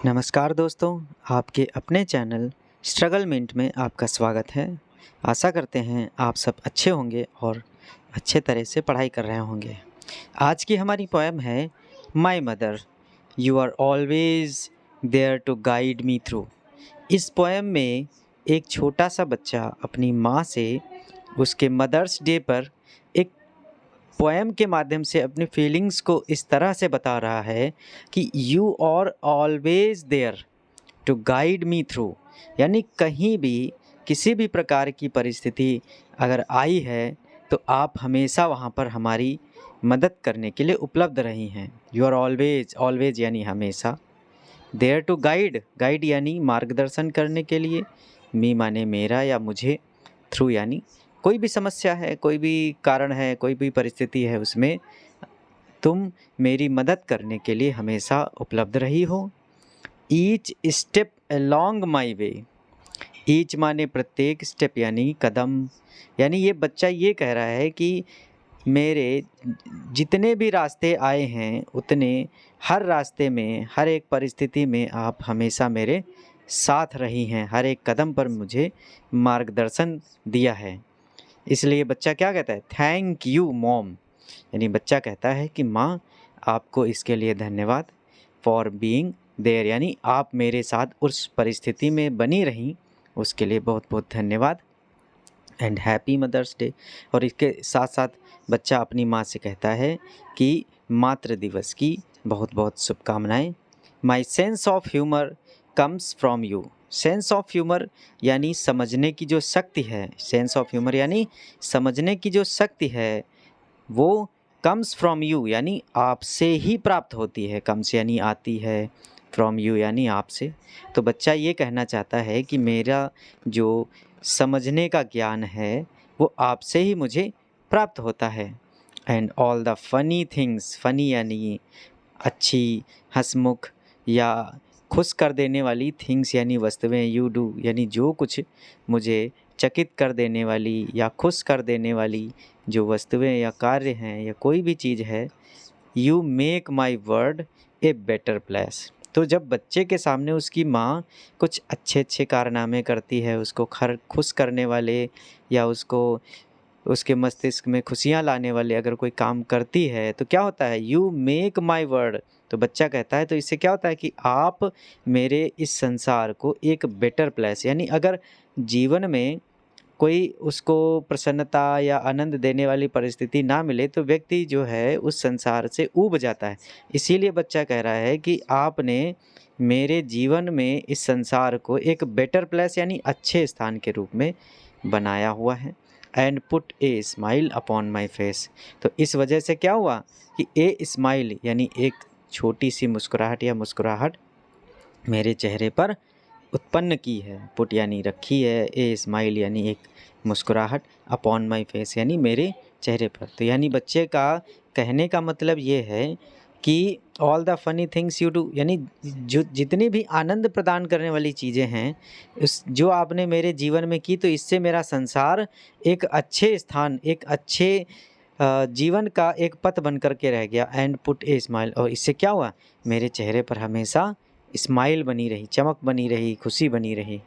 नमस्कार दोस्तों, आपके अपने चैनल स्ट्रगल मिंट में आपका स्वागत है। आशा करते हैं आप सब अच्छे होंगे और अच्छे तरह से पढ़ाई कर रहे होंगे। आज की हमारी पोएम है my mother, you are always there to guide me through. इस पोएम में एक छोटा सा बच्चा अपनी माँ से उसके मदर्स डे पर एक पोएम के माध्यम से अपनी फीलिंग्स को इस तरह से बता रहा है कि you are always there to guide me through, यानी कहीं भी किसी भी प्रकार की परिस्थिति अगर आई है तो आप हमेशा वहाँ पर हमारी मदद करने के लिए उपलब्ध रही हैं। यू आर ऑलवेज, ऑलवेज यानी हमेशा, देयर टू गाइड, गाइड यानी मार्गदर्शन करने के लिए, मी माने मेरा या मुझे, थ्रू यानी कोई भी समस्या है, कोई भी कारण है, कोई भी परिस्थिति है, उसमें तुम मेरी मदद करने के लिए हमेशा उपलब्ध रही हो। ईच स्टेप अलोंग माई वे, ईच माने प्रत्येक, स्टेप यानी कदम, यानी ये बच्चा ये कह रहा है कि मेरे जितने भी रास्ते आए हैं उतने हर रास्ते में, हर एक परिस्थिति में आप हमेशा मेरे साथ रही हैं, हर एक कदम पर मुझे मार्गदर्शन दिया है। इसलिए बच्चा क्या कहता है, थैंक यू मॉम, यानी बच्चा कहता है कि माँ आपको इसके लिए धन्यवाद, फॉर बीइंग देयर यानी आप मेरे साथ उस परिस्थिति में बनी रहीं, उसके लिए बहुत बहुत धन्यवाद, एंड हैप्पी मदर्स डे। और इसके साथ साथ बच्चा अपनी माँ से कहता है कि मातृ दिवस की बहुत बहुत शुभकामनाएं। My sense of humour comes from you, sense of humour यानी समझने की जो शक्ति है, सेंस ऑफ ह्यूमर यानी समझने की जो शक्ति है वो कम्स फ्रॉम यू यानी आपसे ही प्राप्त होती है। कम्स यानी आती है, फ्रॉम यू यानी आपसे। तो बच्चा ये कहना चाहता है कि मेरा जो समझने का ज्ञान है वो आपसे ही मुझे प्राप्त होता है। And all the funny things, funny यानी अच्छी, हंसमुख या खुश कर देने वाली, थिंग्स यानी वस्तुएं, यू डू यानी जो कुछ मुझे चकित कर देने वाली या खुश कर देने वाली जो वस्तुएं या कार्य हैं या कोई भी चीज़ है, you make my world a better place. तो जब बच्चे के सामने उसकी माँ कुछ अच्छे अच्छे कारनामे करती है, उसको खुश करने वाले या उसको उसके मस्तिष्क में खुशियाँ लाने वाले अगर कोई काम करती है तो क्या होता है, यू मेक माई वर्ल्ड। तो बच्चा कहता है तो इससे क्या होता है कि आप मेरे इस संसार को एक बेटर प्लेस, यानी अगर जीवन में कोई उसको प्रसन्नता या आनंद देने वाली परिस्थिति ना मिले तो व्यक्ति जो है उस संसार से ऊब जाता है। इसीलिए बच्चा कह रहा है कि आपने मेरे जीवन में इस संसार को एक बेटर प्लेस यानी अच्छे स्थान के रूप में बनाया हुआ है। And put a smile upon my face, तो इस वजह से क्या हुआ कि ए स्माइल यानी एक छोटी सी मुस्कुराहट या मुस्कुराहट मेरे चेहरे पर उत्पन्न की है। पुट यानी रखी है, ए स्माइल यानी एक मुस्कुराहट, अपॉन माई फेस यानी मेरे चेहरे पर। तो यानी बच्चे का कहने का मतलब ये है कि all the funny things you do, यानी जो जितनी भी आनंद प्रदान करने वाली चीज़ें हैं उस जो आपने मेरे जीवन में की, तो इससे मेरा संसार एक अच्छे स्थान, एक अच्छे जीवन का एक पथ बन कर के रह गया। एंड पुट ए स्माइल, और इससे क्या हुआ, मेरे चेहरे पर हमेशा स्माइल बनी रही, चमक बनी रही, खुशी बनी रही।